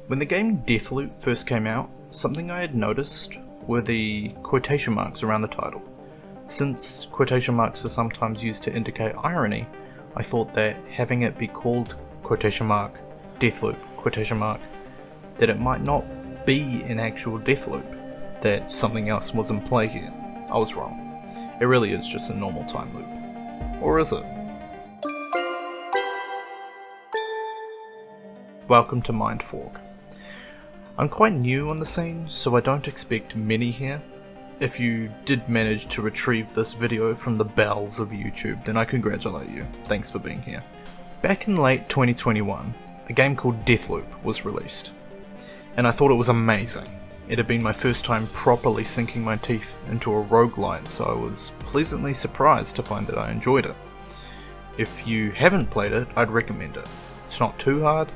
When the game Deathloop first came out, something I had noticed were the quotation marks around the title. Since quotation marks are sometimes used to indicate irony, I thought that having it be called quotation mark Deathloop quotation mark, that it might not be an actual Deathloop, that something else was in play here. I was wrong. It really is just a normal time loop. Or is it? Welcome to Mindfork. I'm quite new on the scene, so I don't expect many here. If you did manage to retrieve this video from the bowels of YouTube, then I congratulate you. Thanks for being here. Back in late 2021, a game called Deathloop was released, and I thought it was amazing. It had been my first time properly sinking my teeth into a roguelite, so I was pleasantly surprised to find that I enjoyed it. If you haven't played it, I'd recommend it. It's not too hard,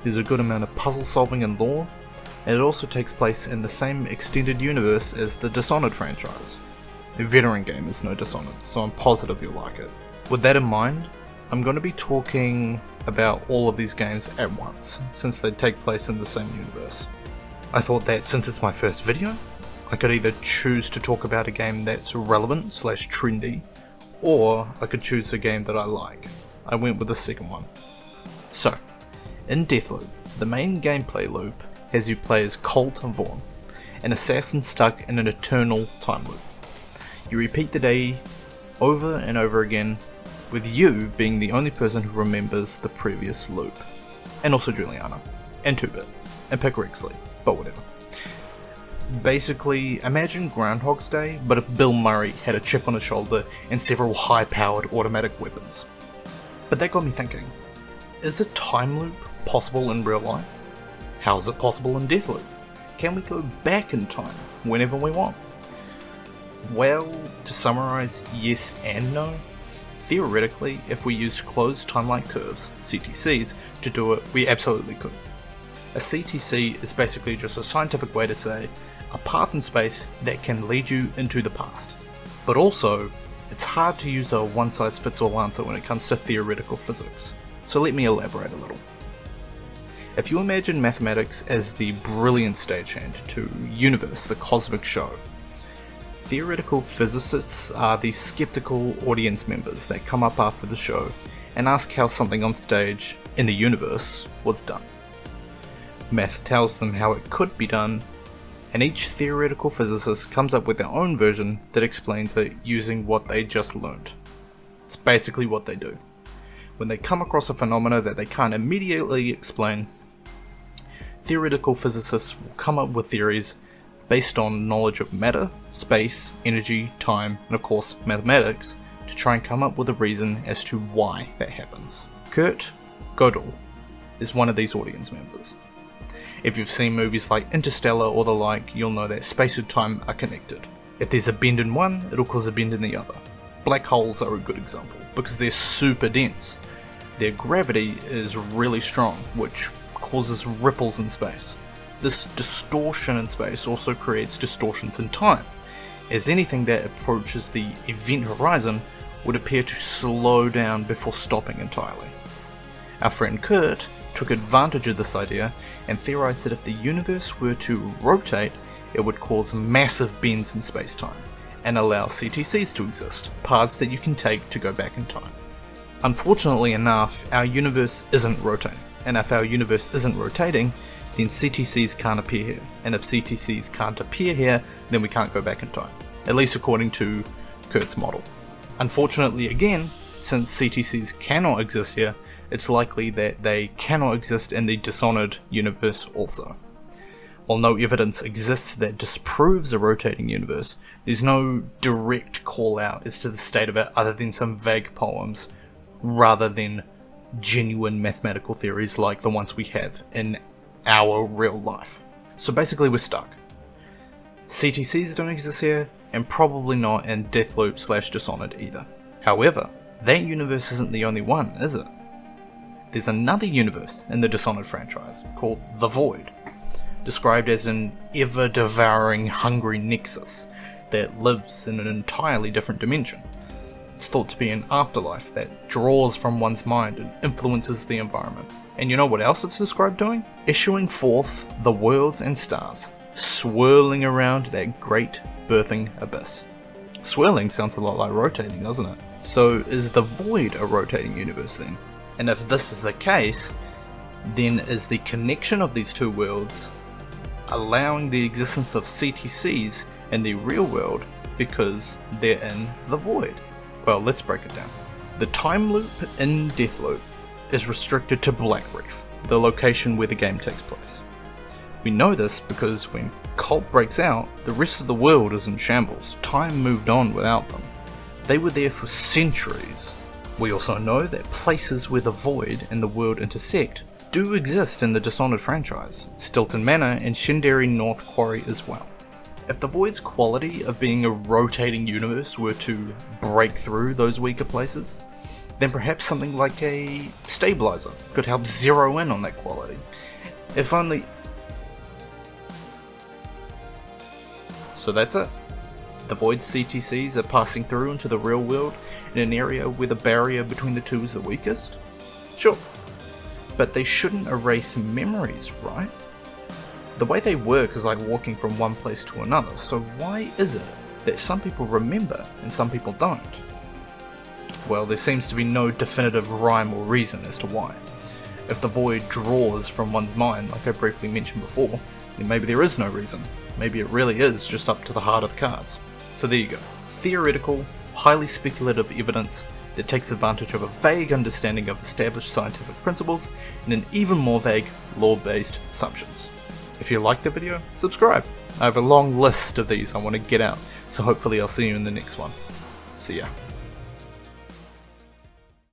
there's a good amount of puzzle solving and lore, and it also takes place in the same extended universe as the Dishonored franchise. A veteran game is no Dishonored, so I'm positive you'll like it. With that in mind, I'm going to be talking about all of these games at once, since they take place in the same universe. I thought that since it's my first video, I could either choose to talk about a game that's relevant / trendy, or I could choose a game that I like. I went with the second one. So, in Deathloop, the main gameplay loop has you play as Colt Vaughn, an assassin stuck in an eternal time loop. You repeat the day over and over again, with you being the only person who remembers the previous loop. And also Juliana, and 2-Bit, and Pick Rexley, but whatever. Basically, imagine Groundhog's Day, but if Bill Murray had a chip on his shoulder and several high-powered automatic weapons. But that got me thinking, is a time loop possible in real life? How is it possible in Deathloop? Can we go back in time whenever we want? Well, to summarise, yes and no. Theoretically, if we used closed timeline curves, CTCs, to do it, we absolutely could. A CTC is basically just a scientific way to say a path in space that can lead you into the past. But also, it's hard to use a one-size-fits-all answer when it comes to theoretical physics, so let me elaborate a little. If you imagine mathematics as the brilliant stagehand to Universe, the cosmic show, theoretical physicists are the skeptical audience members that come up after the show and ask how something on stage in the universe was done. Math tells them how it could be done, and each theoretical physicist comes up with their own version that explains it using what they just learnt. It's basically what they do. When they come across a phenomena that they can't immediately explain, theoretical physicists will come up with theories based on knowledge of matter, space, energy, time, and of course mathematics, to try and come up with a reason as to why that happens. Kurt Gödel is one of these audience members. If you've seen movies like Interstellar or the like, you'll know that space and time are connected. If there's a bend in one, it'll cause a bend in the other. Black holes are a good example, because they're super dense. Their gravity is really strong, which causes ripples in space. This distortion in space also creates distortions in time, as anything that approaches the event horizon would appear to slow down before stopping entirely. Our friend Kurt took advantage of this idea and theorized that if the universe were to rotate, it would cause massive bends in space-time and allow CTCs to exist, paths that you can take to go back in time. Unfortunately enough, our universe isn't rotating, and if our universe isn't rotating, then CTCs can't appear here, and if CTCs can't appear here, then we can't go back in time, at least according to Kurt's model. Unfortunately again, since CTCs cannot exist here, it's likely that they cannot exist in the Dishonored universe also. While no evidence exists that disproves a rotating universe, there's no direct call out as to the state of it other than some vague poems, rather than genuine mathematical theories like the ones we have in our real life. So basically we're stuck. CTCs don't exist here, and probably not in Deathloop / Dishonored either. However, that universe isn't the only one, is it? There's another universe in the Dishonored franchise called The Void, described as an ever-devouring hungry nexus that lives in an entirely different dimension. It's thought to be an afterlife that draws from one's mind and influences the environment. And you know what else it's described doing? Issuing forth the worlds and stars, swirling around that great birthing abyss. Swirling sounds a lot like rotating, doesn't it? So is the void a rotating universe then? And if this is the case, then is the connection of these two worlds allowing the existence of CTCs in the real world because they're in the void? Well, let's break it down. The time loop in Deathloop is restricted to Black Reef, the location where the game takes place. We know this because when Cult breaks out, the rest of the world is in shambles. Time moved on without them. They were there for centuries. We also know that places where the void and the world intersect do exist in the Dishonored franchise, Stilton Manor and Shenderi North Quarry as well. If the void's quality of being a rotating universe were to break through those weaker places, then perhaps something like a stabilizer could help zero in on that quality. If only... So that's it. The void's CTCs are passing through into the real world in an area where the barrier between the two is the weakest? Sure. But they shouldn't erase memories, right? The way they work is like walking from one place to another, so why is it that some people remember and some people don't? Well, there seems to be no definitive rhyme or reason as to why. If the void draws from one's mind, like I briefly mentioned before, then maybe there is no reason. Maybe it really is just up to the heart of the cards. So there you go. Theoretical, highly speculative evidence that takes advantage of a vague understanding of established scientific principles and an even more vague, law-based assumptions. If you liked the video, subscribe. I have a long list of these I want to get out, so hopefully I'll see you in the next one. See ya.